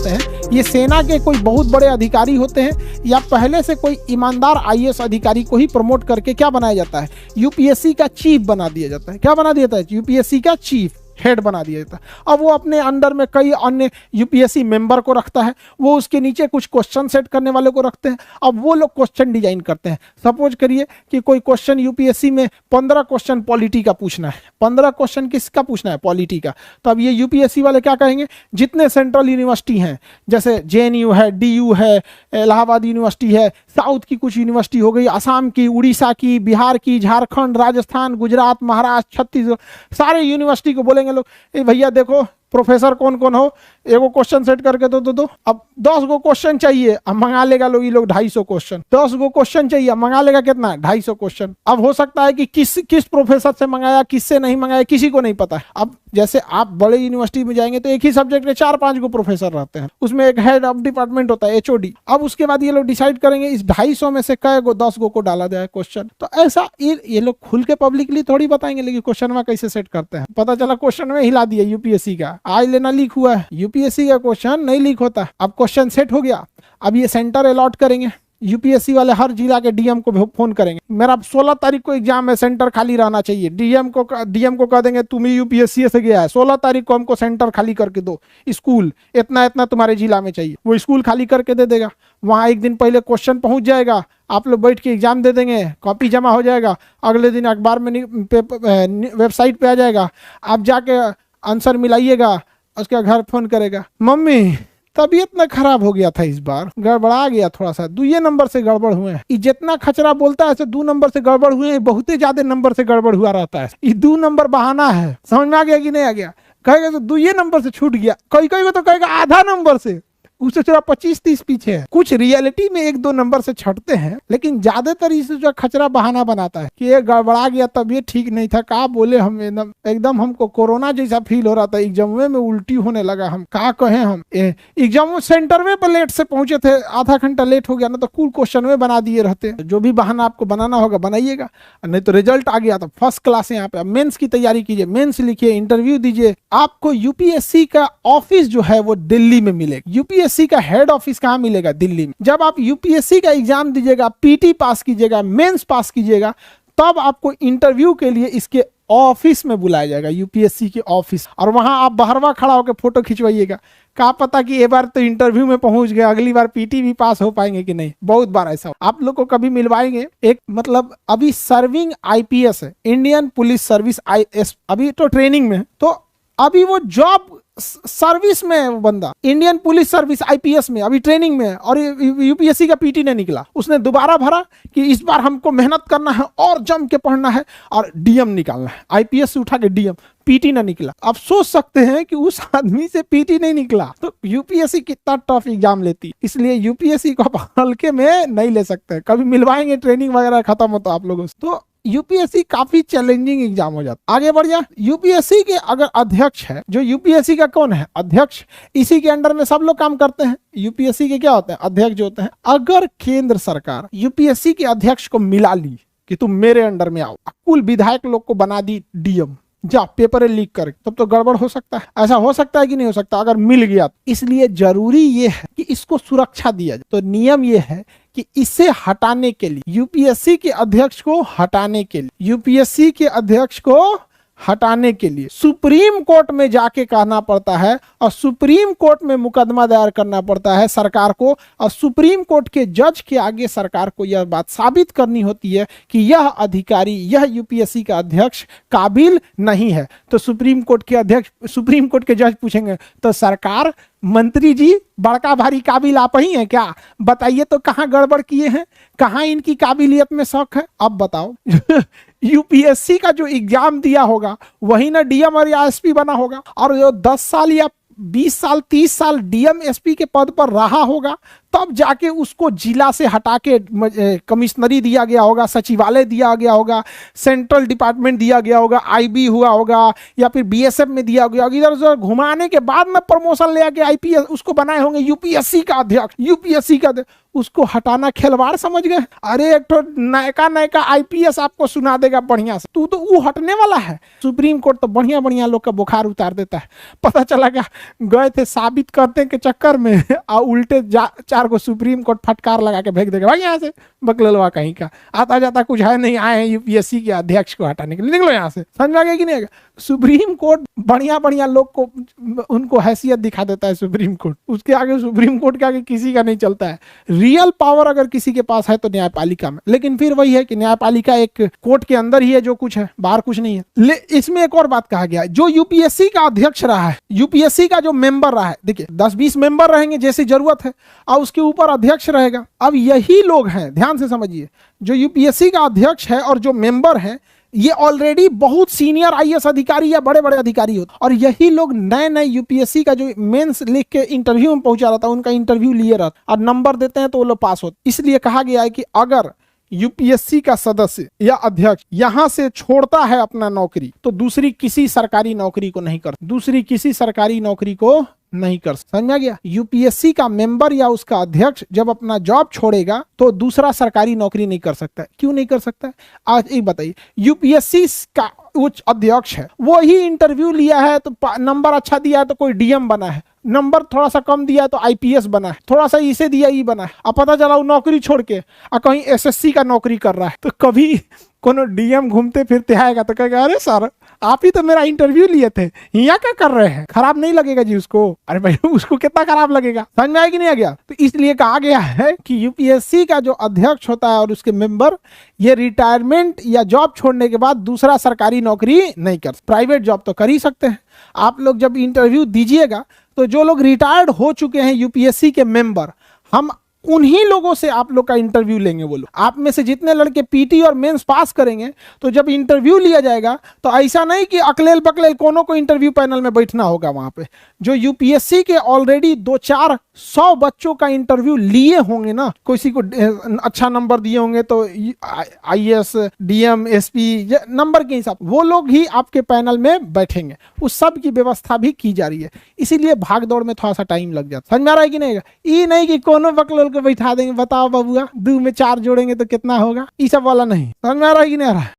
होते हैं, ये सेना के कोई बहुत बड़े अधिकारी होते हैं या पहले से कोई ईमानदार आईएएस अधिकारी को ही प्रमोट करके क्या बनाया जाता है, यूपीएससी का चीफ बना दिया जाता है। क्या बना दिया जाता है? यूपीएससी का चीफ, हेड बना दिया जाता है। अब वो अपने अंडर में कई अन्य यूपीएससी मेंबर को रखता है, वो उसके नीचे कुछ क्वेश्चन सेट करने वाले को रखते हैं। अब वो लोग क्वेश्चन डिजाइन करते हैं। सपोज करिए कि कोई क्वेश्चन यूपीएससी में 15 क्वेश्चन पॉलिटी का पूछना है, 15 क्वेश्चन किसका पूछना है? पॉलिटी का। तो अब ये यूपीएससी वाले क्या कहेंगे, जितने सेंट्रल यूनिवर्सिटी हैं, जैसे जेएनयू है, डीयू है, इलाहाबाद यूनिवर्सिटी है, साउथ की कुछ यूनिवर्सिटी हो गई, असम की, उड़ीसा की, बिहार की, झारखंड, राजस्थान, गुजरात, महाराष्ट्र, छत्तीसगढ़, सारे यूनिवर्सिटी को बोलेंगे लोग, ए भैया देखो प्रोफेसर कौन कौन हो, एगो क्वेश्चन सेट करके दो। अब 10 गो क्वेश्चन चाहिए, अब मंगा लेगा लोग, ये लोग 250 क्वेश्चन। 10 गो क्वेश्चन चाहिए, अब मंगा लेगा कितना? 250 क्वेश्चन। अब हो सकता है कि किस प्रोफेसर से मंगाया, किससे नहीं मंगाया, किसी को नहीं पता है। अब जैसे आप बड़े यूनिवर्सिटी में जाएंगे तो एक ही सब्जेक्ट के 4-5 गो प्रोफेसर रहते हैं, उसमें एक हेड ऑफ डिपार्टमेंट होता है, एचओडी। अब उसके बाद ये लोग डिसाइड करेंगे इस 250 में से कै गो 10 गो को डाला जाए क्वेश्चन। तो ऐसा ये लोग खुल के पब्लिकली थोड़ी बताएंगे, लेकिन क्वेश्चन में कैसे सेट करते हैं। पता चला क्वेश्चन में हिला दिया यूपीएससी का, आज लेना लीक हुआ है, यूपीएससी का क्वेश्चन नहीं लीक होता। अब क्वेश्चन सेट हो गया, अब ये सेंटर अलॉट करेंगे। यूपीएससी वाले हर जिला के डीएम को फोन करेंगे, मेरा 16 तारीख को एग्जाम है, सेंटर खाली रहना चाहिए। डीएम को कह देंगे तुम यूपीएससी से गया है, 16 तारीख को हमको सेंटर खाली करके दो, स्कूल इतना इतना तुम्हारे जिला में चाहिए। वो स्कूल खाली करके दे देगा, वहाँ एक दिन पहले क्वेश्चन पहुंच जाएगा, आप लोग बैठ के एग्जाम दे देंगे, कॉपी जमा हो जाएगा, अगले दिन अखबार में वेबसाइट पे आ जाएगा, आप जाके आंसर मिलाइएगा। उसके घर फोन करेगा, मम्मी तबीयत ना खराब हो गया था, इस बार गड़बड़ा गया थोड़ा सा, 2 नंबर से गड़बड़ हुए हैं। जितना खचरा बोलता है 2 नंबर से गड़बड़ हुए हैं, बहुत ही ज्यादा नंबर से गड़बड़ हुआ रहता है। ये 2 नंबर बहाना है, समझ में आ गया कि नहीं आ गया? कहेगा तो 2 नंबर से छूट गया, कोई को तो कहेगा आधा नंबर से, उससे थोड़ा 25-30 पीछे है। कुछ रियलिटी में 1-2 नंबर से छटते हैं, लेकिन ज्यादातर इसे जो खचरा बहाना बनाता है कि ये गड़बड़ा गया, तब ये ठीक नहीं था, का बोले हम एकदम हमको कोरोना जैसा फील हो रहा था, एग्जाम में उल्टी होने लगा, हम का कहें, हम एग्जाम सेंटर में पर लेट से पहुंचे थे, आधा घंटा लेट हो गया ना, तो कुल क्वेश्चन में बना दिए रहते। जो भी बहाना आपको बनाना होगा बनाइएगा, नहीं तो रिजल्ट आ गया तो फर्स्ट क्लास। यहाँ पे मेंस की तैयारी कीजिए, मेंस लिखिए, इंटरव्यू दीजिए। आपको यूपीएससी का ऑफिस जो है वो दिल्ली में मिलेगा। यूपीएससी का हेड ऑफिस कहाँ मिलेगा? दिल्ली में। जब आप यूपीएससी का एग्जाम दीजिएगा, पीटी पास कीजिएगा, मेंस पास कीजिएगा, तब आपको इंटरव्यू के लिए इसके ऑफिस में बुलाया जाएगा, यूपीएससी के ऑफिस, और वहां आप बाहरवा खड़ा होकर फोटो खिंचवाइएगा। क्या पता कि एक बार तो इंटरव्यू में पहुंच गए, अगली बार पीटी भी पास हो पाएंगे कि नहीं। बहुत बार ऐसा आप लोग को कभी मिलवाएंगे। एक मतलब अभी सर्विंग आईपीएस है, इंडियन पुलिस सर्विस आईएएस, अभी तो ट्रेनिंग में है, तो अभी वो जॉब सर्विस में है, वो बंदा इंडियन पुलिस सर्विस आईपीएस में अभी ट्रेनिंग में है, और यूपीएससी का पीटी नहीं निकला। उसने दोबारा भरा कि इस बार हमको मेहनत करना है और जम के पढ़ना है और डीएम निकालना है, आईपीएस से उठा के डीएम, पीटी ना निकला। आप सोच सकते हैं कि उस आदमी से पीटी नहीं निकला, तो यूपीएससी कितना टफ एग्जाम लेती। इसलिए यूपीएससी को आप हल्के में नहीं ले सकते, कभी मिलवाएंगे ट्रेनिंग वगैरह खत्म हो तो आप लोगों से। तो यूपीएससी काफी चैलेंजिंग एग्जाम हो जाता। आगे बढ़ जा, यूपीएससी के अगर अध्यक्ष है, जो यूपीएससी का कौन है? अध्यक्ष। इसी के अंडर में सब लोग काम करते हैं। यूपीएससी के क्या होते हैं? अध्यक्ष जो होते हैं। अगर केंद्र सरकार यूपीएससी के अध्यक्ष को मिला ली कि तुम मेरे अंडर में आओ, कुल विधायक लोग को बना दी डीएम, जा पेपर लीक कर, तब तो गड़बड़ हो सकता है। ऐसा हो सकता है कि नहीं हो सकता अगर मिल गया। इसलिए जरूरी ये है कि इसको सुरक्षा दिया जाए। तो नियम ये है कि इसे हटाने के लिए, यूपीएससी के अध्यक्ष को हटाने के लिए, यूपीएससी के अध्यक्ष को हटाने के लिए सुप्रीम कोर्ट में जाके कहना पड़ता है, और सुप्रीम कोर्ट में मुकदमा दायर करना पड़ता है सरकार को, और सुप्रीम कोर्ट के जज के आगे सरकार को यह बात साबित करनी होती है कि यह अधिकारी, यह यूपीएससी का अध्यक्ष काबिल नहीं है। तो सुप्रीम कोर्ट के अध्यक्ष, सुप्रीम कोर्ट के जज पूछेंगे, तो सरकार, मंत्री जी, बड़का भारी काबिल आप ही हैं क्या? बताइए तो कहाँ गड़बड़ किए हैं, कहाँ इनकी काबिलियत में शक है, अब बताओ। यूपीएससी का जो एग्जाम दिया होगा वही ना डीएम और एसपी बना होगा, और जो 10 साल या 20 साल 30 साल डीएम एसपी के पद पर रहा होगा, तब जाके उसको जिला से हटा के कमिश्नरी दिया गया होगा, सचिवालय दिया गया होगा, सेंट्रल डिपार्टमेंट दिया गया होगा, आईबी हुआ होगा, या फिर बीएसएफ में दिया गया होगा। इधर उधर घुमाने के बाद में प्रमोशन ले आके आईपीएस उसको बनाए होंगे यूपीएससी का अध्यक्ष, यूपीएससी का उसको हटाना खिलवाड़ समझ गए। अरे एक तो नयका आईपीएस आपको सुना देगा बढ़िया से, तू तो वो हटने वाला है। सुप्रीम कोर्ट तो बढ़िया बढ़िया लोग का बुखार उतार देता है। पता चला क्या गए थे साबित करने के चक्कर में और उल्टे 4 को सुप्रीम कोर्ट फटकार लगा के फेंक देगा भाई यहाँ से, बकललवा कहीं का, आता जाता कुछ है नहीं, आए हैं यूपीएससी के अध्यक्ष को हटाने के लिए, निकलो यहाँ से। समझ आ गया कि नहीं आएगा? सुप्रीम कोर्ट बढ़िया बढ़िया लोग को उनको हैसियत दिखा देता है सुप्रीम कोर्ट, उसके आगे सुप्रीम कोर्ट के आगे किसी का नहीं चलता है। रियल पावर अगर किसी के पास है तो न्यायपालिका में, लेकिन फिर वही है कि न्यायपालिका एक कोर्ट के अंदर ही है, जो कुछ है बाहर कुछ नहीं है। इसमें एक और बात कहा गया है, जो यूपीएससी का अध्यक्ष रहा है, यूपीएससी का जो मेंबर रहा है, देखिए 10-20 मेंबर रहेंगे जैसी जरूरत है, और उसके ऊपर अध्यक्ष रहेगा। अब यही लोग हैं, ध्यान से समझिए, जो यूपीएससी का अध्यक्ष है और जो मेंबर है, ये ऑलरेडी बहुत सीनियर आईएएस अधिकारी या बड़े बड़े अधिकारी होते, और यही लोग नए नए यूपीएससी का जो मेंस लिख के इंटरव्यू में पहुंचा रहा था, उनका इंटरव्यू लिए रहता और नंबर देते हैं तो वो लोग पास होते। इसलिए कहा गया है कि अगर यूपीएससी का सदस्य या अध्यक्ष यहां से छोड़ता है अपना नौकरी, तो दूसरी किसी सरकारी नौकरी को नहीं कर, दूसरी किसी सरकारी नौकरी को नहीं कर। समझ गया? यूपीएससी का मेंबर या उसका अध्यक्ष जब अपना जॉब छोड़ेगा तो दूसरा सरकारी नौकरी नहीं कर सकता है। क्यों नहीं कर सकता है? आज एक बताइए, यूपीएससी का उच्च अध्यक्ष है, वो ही इंटरव्यू लिया है तो नंबर अच्छा दिया है तो कोई डीएम बना है, नंबर थोड़ा सा कम दिया है तो आईपीएस बना है, थोड़ा सा इसे दिया ही बना है। अब पता चला वो नौकरी छोड़ के कहीं एसएससी का नौकरी कर रहा है, तो कभी कोनो डीएम घूमते फिरते आएगा तो कहेगा अरे सर आप ही तो मेरा इंटरव्यू लिए थे, यहाँ क्या कर रहे हैं? खराब नहीं लगेगा जी उसको? अरे भाई उसको कितना खराब लगेगा? समझ में आया कि नहीं आ गया? तो इसलिए कहा गया है कि यूपीएससी का जो अध्यक्ष होता है और उसके मेंबर, ये रिटायरमेंट या जॉब छोड़ने के बाद दूसरा सरकारी नौकरी नहीं कर, प्राइवेट जॉब तो कर ही सकते हैं। आप लोग जब इंटरव्यू दीजिएगा तो जो लोग रिटायर्ड हो चुके हैं यूपीएससी के मेंबर, हम उन्हीं लोगों से आप लोग का इंटरव्यू लेंगे। वो लोग आप में से जितने लड़के पीटी और मेंस पास करेंगे, तो जब इंटरव्यू लिया जाएगा तो ऐसा नहीं कि अकलेल बकलेल कोनो को इंटरव्यू पैनल में बैठना होगा। वहां पे जो यूपीएससी के ऑलरेडी 200-400 बच्चों का इंटरव्यू लिए होंगे ना, किसी को अच्छा नंबर दिए होंगे तो आईएएस, डीएम, एसपी नंबर के हिसाब, वो लोग ही आपके पैनल में बैठेंगे। उस सब की व्यवस्था भी की जा रही है, इसीलिए भाग दौड़ में थोड़ा सा टाइम लग जाता। समझ में आ रहा है कि नहीं? ये नहीं कि कोनो बकलोल को बैठा देंगे, बताओ बबुआ 2 में 4 जोड़ेंगे तो कितना होगा, ये सब वाला नहीं। समझ में आ रहा है कि नहीं आ रहा है?